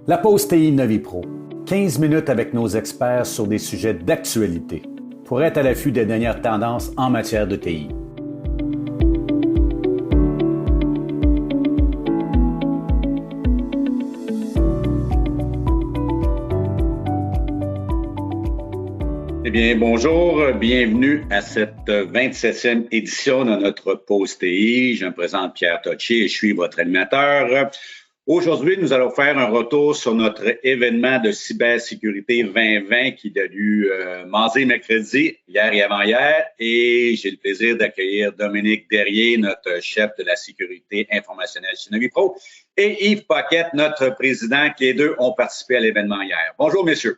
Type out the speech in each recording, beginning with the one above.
La pause TI Novipro. 15 minutes avec nos experts sur des sujets d'actualité pour être à l'affût des dernières tendances en matière de TI. Eh bien, bonjour, bienvenue à cette 27e édition de notre pause TI. Je me présente Pierre Tocci et je suis votre animateur. Aujourd'hui, nous allons faire un retour sur notre événement de cybersécurité 2020 qui a lieu mardi et mercredi, hier et avant-hier. Et j'ai le plaisir d'accueillir Dominique Derrier, notre chef de la sécurité informationnelle chez Novipro, et Yves Paquette, notre président, qui les deux ont participé à l'événement hier. Bonjour, messieurs.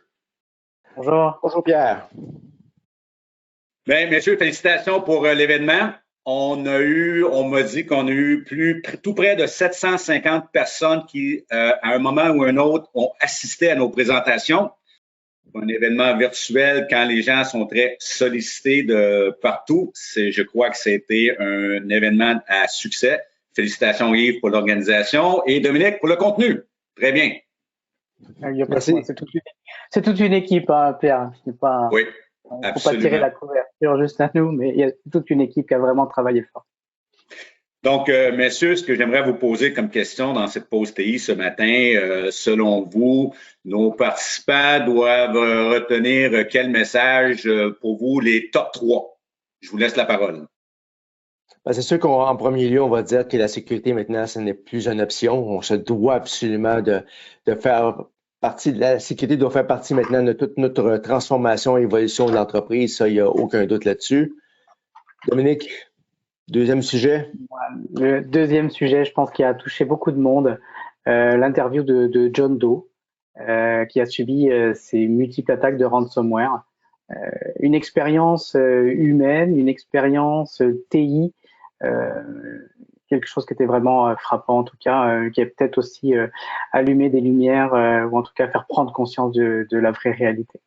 Bonjour. Bonjour, Pierre. Bien, messieurs, félicitations pour l'événement. On m'a dit qu'on a eu tout près de 750 personnes qui, à un moment ou un autre, ont assisté à nos présentations. Un événement virtuel quand les gens sont très sollicités de partout. Je crois que c'était un événement à succès. Félicitations, Yves, pour l'organisation et Dominique pour le contenu. Très bien. Merci. C'est toute une équipe, hein, Pierre. Oui. Il ne faut pas tirer la couverture juste à nous, mais il y a toute une équipe qui a vraiment travaillé fort. Donc, messieurs, ce que j'aimerais vous poser comme question dans cette pause TI ce matin, selon vous, nos participants doivent retenir quel message pour vous, les top 3? Je vous laisse la parole. Ben, c'est sûr qu'en premier lieu, on va dire que la sécurité maintenant, ce n'est plus une option. On se doit absolument de faire partie de la sécurité, doit faire partie maintenant de toute notre transformation et évolution de l'entreprise. Ça, il n'y a aucun doute là-dessus. Dominique, deuxième sujet. Le deuxième sujet, je pense qu'il a touché beaucoup de monde. L'interview de John Doe, qui a subi ces multiples attaques de ransomware. Une expérience humaine, une expérience TI, quelque chose qui était vraiment frappant, en tout cas, qui a peut-être aussi allumé des lumières ou en tout cas faire prendre conscience de la vraie réalité.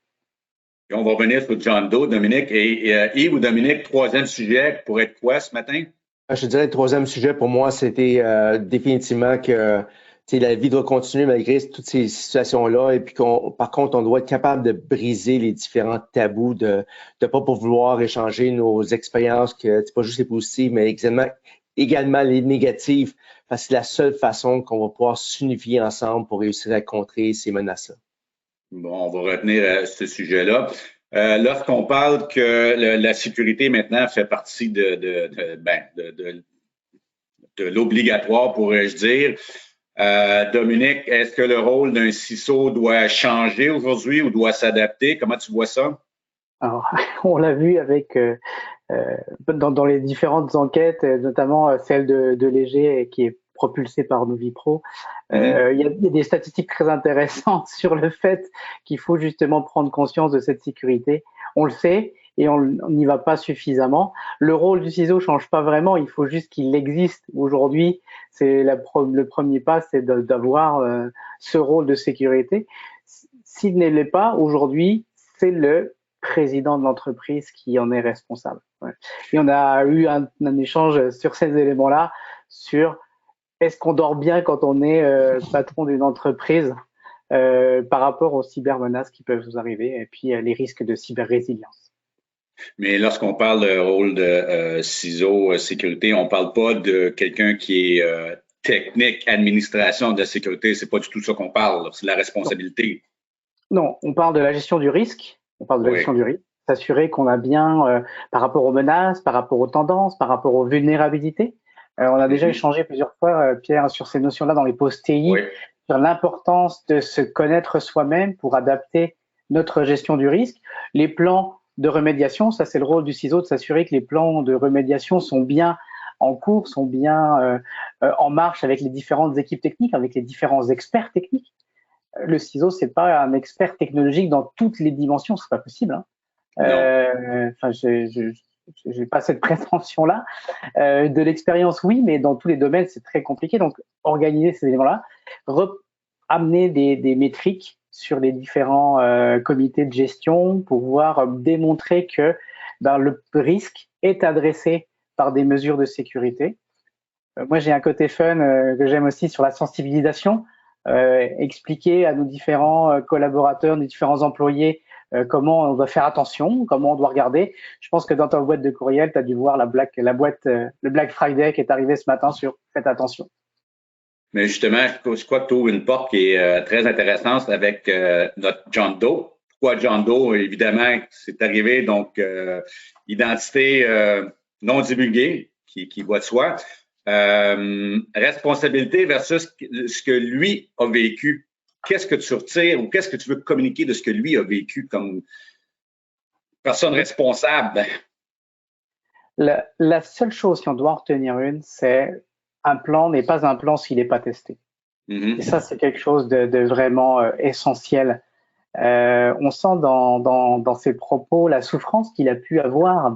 Et on va revenir sur John Doe, Dominique. Et Yves ou Dominique, troisième sujet pour être quoi ce matin? Je dirais le troisième sujet pour moi, c'était définitivement que la vie doit continuer malgré toutes ces situations-là. Et puis par contre, on doit être capable de briser les différents tabous, de ne pas vouloir échanger nos expériences, que c'est pas juste les positives, mais également les négatives, parce que c'est la seule façon qu'on va pouvoir s'unifier ensemble pour réussir à contrer ces menaces-là. Bon, on va retenir ce sujet-là. Lorsqu'on parle que la sécurité maintenant fait partie de l'obligatoire, pourrais-je dire, Dominique, est-ce que le rôle d'un CISO doit changer aujourd'hui ou doit s'adapter? Comment tu vois ça? Alors, on l'a vu avec dans les différentes enquêtes, notamment celle de Léger qui est propulsée par Novipro. Il y a des statistiques très intéressantes sur le fait qu'il faut justement prendre conscience de cette sécurité. On le sait et on n'y va pas suffisamment. Le rôle du CISO change pas vraiment, il faut juste qu'il existe. Aujourd'hui, c'est le premier pas, c'est d'avoir ce rôle de sécurité. S'il ne l'est pas, aujourd'hui, c'est le président de l'entreprise qui en est responsable. Ouais. Et on a eu un échange sur ces éléments-là, sur est-ce qu'on dort bien quand on est patron d'une entreprise par rapport aux cybermenaces qui peuvent vous arriver et puis les risques de cyber-résilience. Mais lorsqu'on parle de rôle de CISO sécurité, on ne parle pas de quelqu'un qui est technique, administration de la sécurité. C'est pas du tout ça qu'on parle. C'est de la responsabilité. Non, on parle de la gestion du risque. On parle de la gestion du risque. S'assurer qu'on a bien, par rapport aux menaces, par rapport aux tendances, par rapport aux vulnérabilités. On a déjà échangé plusieurs fois, Pierre, sur ces notions-là dans les pauses TI, sur l'importance de se connaître soi-même pour adapter notre gestion du risque. Les plans de remédiation, ça c'est le rôle du CISO de s'assurer que les plans de remédiation sont bien en cours, sont bien en marche avec les différentes équipes techniques, avec les différents experts techniques. Le CISO, c'est pas un expert technologique dans toutes les dimensions, c'est pas possible. Hein. Enfin, j'ai pas cette prétention-là. De l'expérience, oui, mais dans tous les domaines, c'est très compliqué. Donc, organiser ces éléments-là, amener des métriques sur les différents comités de gestion pour pouvoir démontrer que le risque est adressé par des mesures de sécurité. Moi, j'ai un côté fun que j'aime aussi sur la sensibilisation. expliquer à nos différents collaborateurs, nos différents employés comment on doit faire attention, comment on doit regarder. Je pense que dans ta boîte de courriel, tu as dû voir le Black Friday qui est arrivé ce matin sur faites attention. Mais justement, je crois que tu ouvres une porte qui est très intéressante avec notre John Doe. Pourquoi John Doe? Évidemment, c'est arrivé, donc identité non divulguée, qui va de soi. Responsabilité versus ce que lui a vécu. Qu'est-ce que tu retires ou qu'est-ce que tu veux communiquer de ce que lui a vécu comme personne responsable? La seule chose, si on doit en retenir une, c'est un plan n'est pas un plan s'il n'est pas testé. Et ça, c'est quelque chose de vraiment essentiel. On sent dans ses propos la souffrance qu'il a pu avoir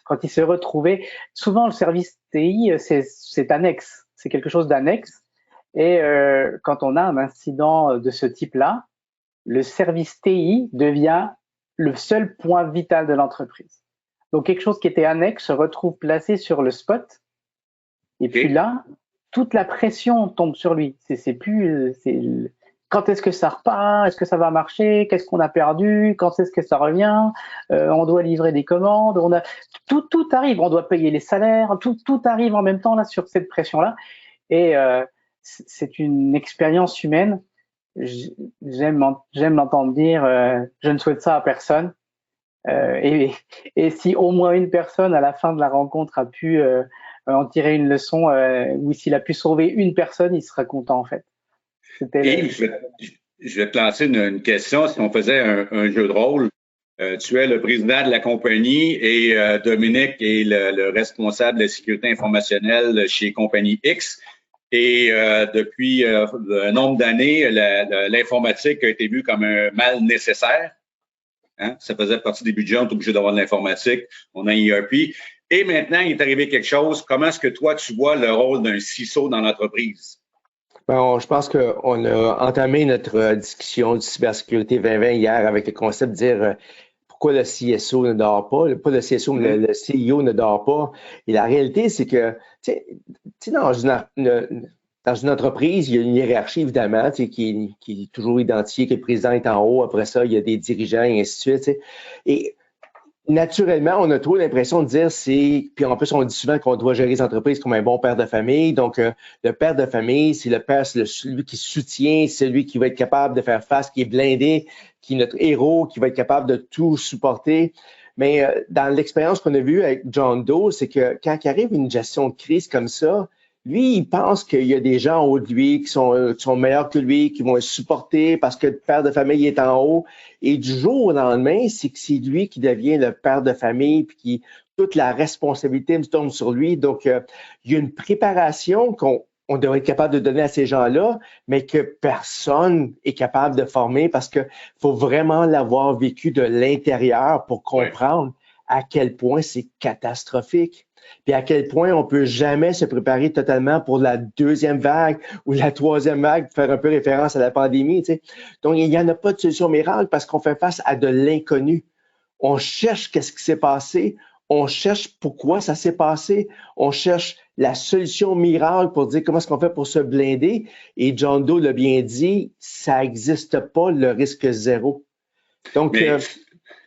quand il s'est retrouvé. Souvent, le service TI, c'est annexe. C'est quelque chose d'annexe. Et quand on a un incident de ce type-là, le service TI devient le seul point vital de l'entreprise. Donc, quelque chose qui était annexe se retrouve placé sur le spot. Et puis là, toute la pression tombe sur lui. Quand est-ce que ça repart? Est-ce que ça va marcher? Qu'est-ce qu'on a perdu? Quand est-ce que ça revient? On doit livrer des commandes. Tout arrive. On doit payer les salaires. Tout arrive en même temps là sur cette pression-là. Et c'est une expérience humaine. J'aime l'entendre dire. Je ne souhaite ça à personne. Et si au moins une personne à la fin de la rencontre a pu en tirer une leçon, ou s'il a pu sauver une personne, il sera content en fait. Je vais te lancer une question. Si on faisait un jeu de rôle, tu es le président de la compagnie et Dominique est le responsable de la sécurité informationnelle chez Compagnie X. Et depuis un nombre d'années, l'informatique a été vue comme un mal nécessaire. Hein? Ça faisait partie des budgets, on est obligé d'avoir de l'informatique, on a un ERP. Et maintenant, il est arrivé quelque chose. Comment est-ce que toi, tu vois le rôle d'un CISO dans l'entreprise? Bon, je pense qu'on a entamé notre discussion de cybersécurité 2020 hier avec le concept de dire pourquoi le CSO ne dort pas, pas le CSO, mais le CEO ne dort pas. Et la réalité, c'est que, tu sais, dans une entreprise, il y a une hiérarchie, évidemment, qui est toujours identifiée, que le président est en haut. Après ça, il y a des dirigeants et ainsi de suite. Et naturellement, on a trop l'impression de dire puis en plus, on dit souvent qu'on doit gérer les entreprises comme un bon père de famille. Donc, le père de famille, c'est le père, c'est celui qui soutient, celui qui va être capable de faire face, qui est blindé, qui est notre héros, qui va être capable de tout supporter. Mais dans l'expérience qu'on a vue avec John Doe, c'est que quand il arrive une gestion de crise comme ça, lui, il pense qu'il y a des gens en haut de lui qui sont meilleurs que lui, qui vont le supporter parce que le père de famille est en haut. Et du jour au lendemain, c'est que c'est lui qui devient le père de famille, puis toute la responsabilité me tombe sur lui. Donc, il y a une préparation qu'on devrait être capable de donner à ces gens-là, mais que personne est capable de former parce que faut vraiment l'avoir vécu de l'intérieur pour comprendre à quel point c'est catastrophique. Puis à quel point on peut jamais se préparer totalement pour la deuxième vague ou la troisième vague, pour faire un peu référence à la pandémie, tu sais. Donc, il n'y en a pas de solution miracle parce qu'on fait face à de l'inconnu. On cherche qu'est-ce qui s'est passé, on cherche pourquoi ça s'est passé, on cherche la solution miracle pour dire comment est-ce qu'on fait pour se blinder. Et John Doe l'a bien dit, ça n'existe pas le risque zéro. Donc,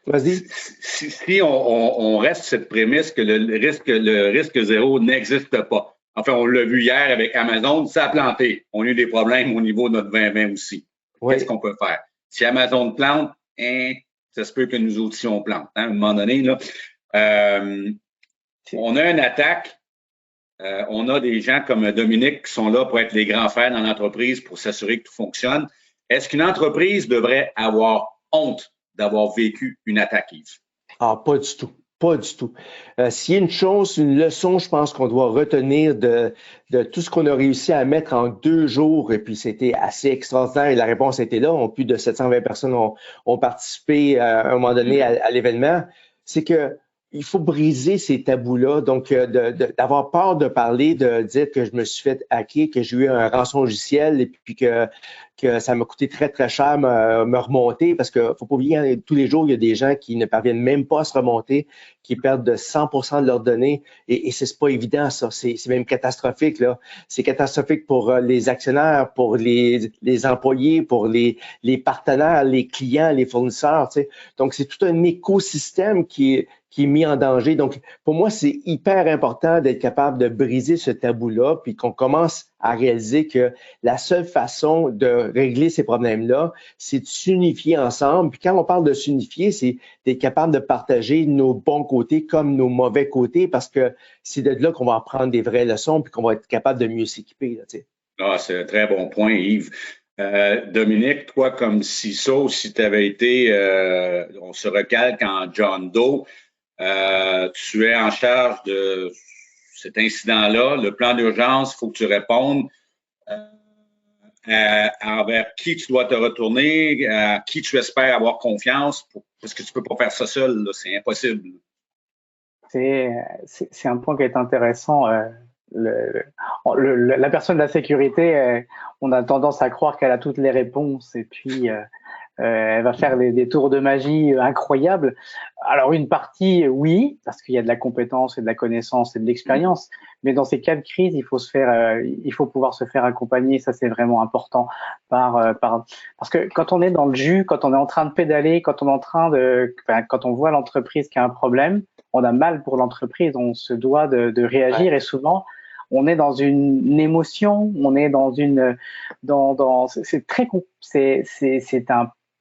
vas-y. Si on reste cette prémisse que le risque zéro n'existe pas. Enfin, on l'a vu hier avec Amazon, ça a planté. On a eu des problèmes au niveau de notre 2020 aussi. Oui. Qu'est-ce qu'on peut faire? Si Amazon plante, ça se peut que nous aussi on plante. Hein, à un moment donné, là, on a une attaque. On a des gens comme Dominique qui sont là pour être les grands frères dans l'entreprise pour s'assurer que tout fonctionne. Est-ce qu'une entreprise devrait avoir honte d'avoir vécu une attaque, Yves? Ah, pas du tout. Pas du tout. S'il y a une leçon, je pense qu'on doit retenir de tout ce qu'on a réussi à mettre en 2 jours, et puis c'était assez extraordinaire et la réponse était là. Plus de 720 personnes ont participé à un moment donné à l'événement. C'est que il faut briser ces tabous-là. Donc, d'avoir peur de parler, de dire que je me suis fait hacker, que j'ai eu un rançon logiciel et puis que ça m'a coûté très, très cher me remonter parce que faut pas oublier, tous les jours, il y a des gens qui ne parviennent même pas à se remonter, qui perdent de 100% de leurs données et c'est pas évident, ça. C'est même catastrophique, là. C'est catastrophique pour les actionnaires, pour les employés, pour les partenaires, les clients, les fournisseurs, tu sais. Donc, c'est tout un écosystème qui est mis en danger. Donc, pour moi, c'est hyper important d'être capable de briser ce tabou-là, puis qu'on commence à réaliser que la seule façon de régler ces problèmes-là, c'est de s'unifier ensemble. Puis quand on parle de s'unifier, c'est d'être capable de partager nos bons côtés comme nos mauvais côtés, parce que c'est de là qu'on va apprendre des vraies leçons, puis qu'on va être capable de mieux s'équiper, là, tu sais. Ah, c'est un très bon point, Yves. Dominique, toi, comme CISO, si tu avais été, on se recalque en John Doe, tu es en charge de cet incident-là, le plan d'urgence, il faut que tu répondes envers qui tu dois te retourner, à qui tu espères avoir confiance, parce que tu peux pas faire ça seul, là, c'est impossible. C'est un point qui est intéressant. La personne de la sécurité, on a tendance à croire qu'elle a toutes les réponses et puis elle va faire des tours de magie incroyables. Alors une partie, oui, parce qu'il y a de la compétence et de la connaissance et de l'expérience, mais dans ces cas de crise, il faut pouvoir se faire accompagner. Ça, c'est vraiment important parce que quand on est dans le jus, quand on est en train de pédaler, quand on voit l'entreprise qui a un problème, on a mal pour l'entreprise, on se doit de réagir et souvent on est dans une émotion, on est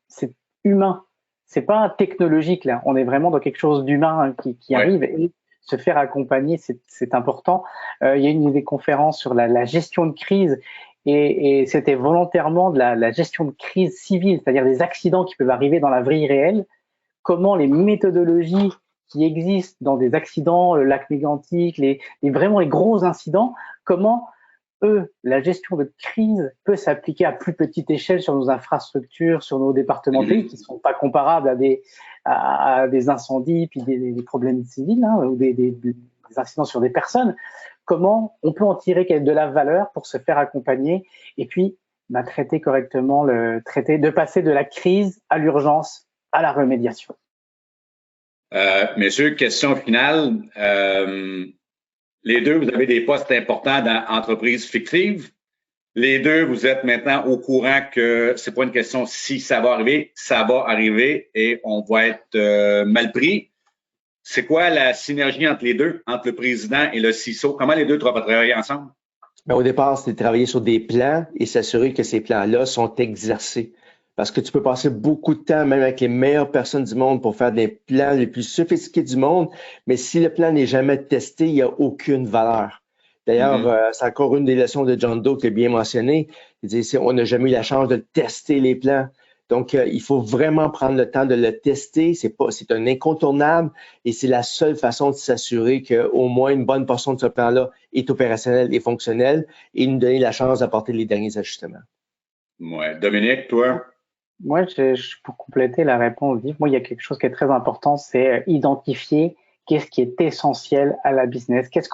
c'est humain, c'est pas technologique là, on est vraiment dans quelque chose d'humain qui arrive et se faire accompagner, c'est important. Il y a des conférences sur la gestion de crise et c'était volontairement de la gestion de crise civile, c'est-à-dire des accidents qui peuvent arriver dans la vie réelle, comment les méthodologies qui existent dans des accidents, le lac mégantic, vraiment les gros incidents, comment la gestion de crise peut s'appliquer à plus petite échelle sur nos infrastructures, sur nos départements de pays qui ne sont pas comparables à des incendies, puis des problèmes civils, ou des incidents sur des personnes. Comment on peut en tirer de la valeur pour se faire accompagner et puis traiter correctement de passer de la crise à l'urgence, à la remédiation. Messieurs, question finale. Les deux, vous avez des postes importants dans entreprises fictives. Les deux, vous êtes maintenant au courant que c'est pas une question si ça va arriver et on va être mal pris. C'est quoi la synergie entre les deux, entre le président et le CISO? Comment les deux doivent travailler ensemble? Au départ, c'est de travailler sur des plans et s'assurer que ces plans-là sont exercés. Parce que tu peux passer beaucoup de temps, même avec les meilleures personnes du monde, pour faire des plans les plus sophistiqués du monde, mais si le plan n'est jamais testé, il n'y a aucune valeur. D'ailleurs, c'est encore une des leçons de John Doe qui est bien mentionné. Il dit, on n'a jamais eu la chance de tester les plans. Donc, il faut vraiment prendre le temps de le tester. C'est un incontournable et c'est la seule façon de s'assurer qu'au moins une bonne portion de ce plan-là est opérationnel et fonctionnel et nous donner la chance d'apporter les derniers ajustements. Ouais. Dominique, toi? Moi, pour compléter la réponse, moi, il y a quelque chose qui est très important, c'est identifier qu'est-ce qui est essentiel à la business, de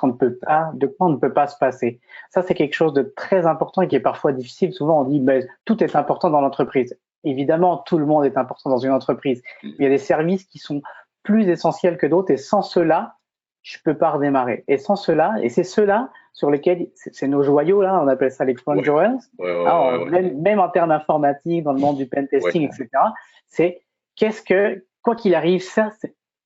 quoi on ne peut pas se passer. Ça, c'est quelque chose de très important et qui est parfois difficile. Souvent, on dit, tout est important dans l'entreprise. Évidemment, tout le monde est important dans une entreprise. Il y a des services qui sont plus essentiels que d'autres et sans cela, je peux pas redémarrer. Et sans cela, et c'est ceux-là sur lesquels, c'est nos joyaux, là, on appelle ça les crown jewels. Même en termes informatiques, dans le monde du pen testing, etc. C'est quoi qu'il arrive,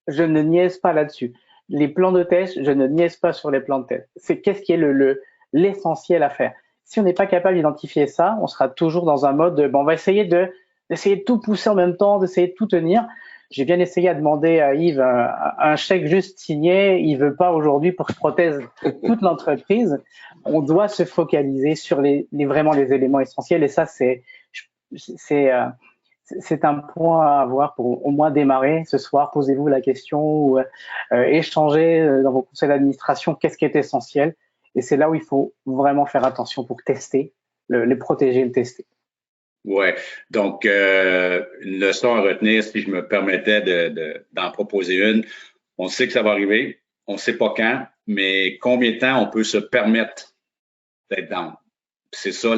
je ne niaise pas là-dessus. Les plans de test, je ne niaise pas sur les plans de test. C'est qu'est-ce qui est l'essentiel à faire. Si on n'est pas capable d'identifier ça, on sera toujours dans un mode on va essayer d'essayer de tout pousser en même temps, d'essayer de tout tenir. J'ai bien essayé à demander à Yves un chèque juste signé. Il veut pas aujourd'hui pour que je protège toute l'entreprise. On doit se focaliser sur vraiment les éléments essentiels. Et ça, c'est un point à avoir pour au moins démarrer ce soir. Posez-vous la question ou échangez dans vos conseils d'administration qu'est-ce qui est essentiel. Et c'est là où il faut vraiment faire attention pour tester, les protéger, le tester. Ouais. Donc, une leçon à retenir, si je me permettais d'en proposer une, On sait que ça va arriver. On ne sait pas quand, mais combien de temps on peut se permettre d'être down? C'est ça,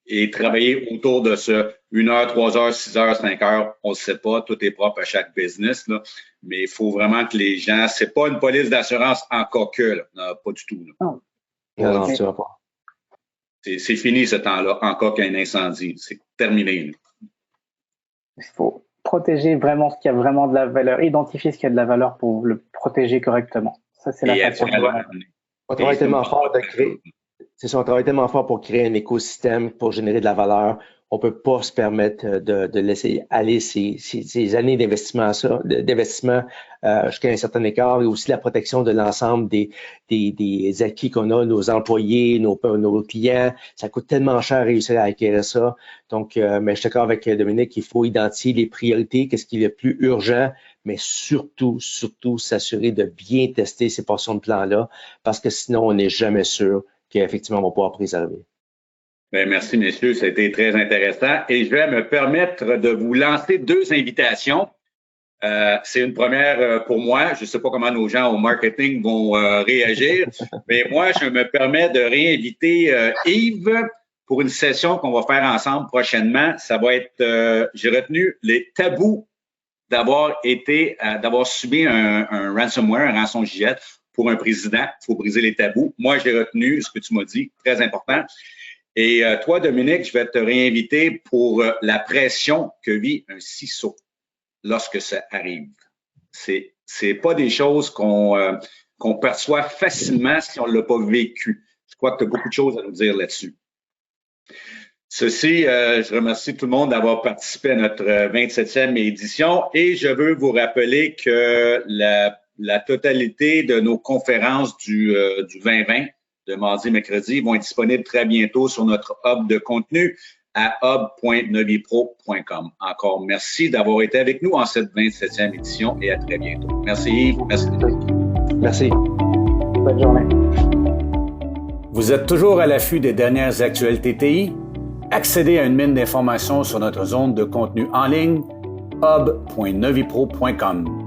et travailler autour de ce 1 heure, 3 heures, 6 heures, 5 heures, on ne sait pas, tout est propre à chaque business, là. Mais il faut vraiment que les gens, c'est pas une police d'assurance en cas que, là. Non, pas du tout. Là. Non, tu vas pas. C'est fini ce temps-là, en cas qu'il y a un incendie. C'est terminé. Là. Il faut protéger vraiment ce qui a vraiment de la valeur, identifier ce qui a de la valeur pour le protéger correctement. Ça, c'est la façon. On travaille tellement fort de créer. C'est ça, on travaille tellement fort pour créer un écosystème, pour générer de la valeur. On peut pas se permettre de laisser aller ces années d'investissement jusqu'à un certain écart, et aussi la protection de l'ensemble des acquis qu'on a, nos employés, nos clients. Ça coûte tellement cher à réussir à acquérir ça. Donc, mais je suis d'accord avec Dominique, il faut identifier les priorités, qu'est-ce qui est le plus urgent, mais surtout s'assurer de bien tester ces portions de plan-là, parce que sinon, on n'est jamais sûr qu'effectivement, on va pouvoir préserver. Bien, merci, messieurs. Ça a été très intéressant. Et je vais me permettre de vous lancer 2 invitations. C'est une première pour moi. Je ne sais pas comment nos gens au marketing vont réagir, mais moi, je me permets de réinviter Yves pour une session qu'on va faire ensemble prochainement. Ça va être, j'ai retenu les tabous d'avoir subi un ransomware, un rançon-JL pour un président. Il faut briser les tabous. Moi, j'ai retenu ce que tu m'as dit, très important. Et toi, Dominique, je vais te réinviter pour la pression que vit un CISO lorsque ça arrive. C'est pas des choses qu'on perçoit facilement si on l'a pas vécu. Je crois que tu as beaucoup de choses à nous dire là-dessus. Ceci, je remercie tout le monde d'avoir participé à notre 27e édition et je veux vous rappeler que la totalité de nos conférences du 2020 de mardi, mercredi, vont être disponibles très bientôt sur notre hub de contenu à hub.novipro.com. Encore merci d'avoir été avec nous en cette 27e édition et à très bientôt. Merci Yves, merci Dominique. Merci. Bonne journée. Vous êtes toujours à l'affût des dernières actualités TI? Accédez à une mine d'informations sur notre zone de contenu en ligne hub.novipro.com.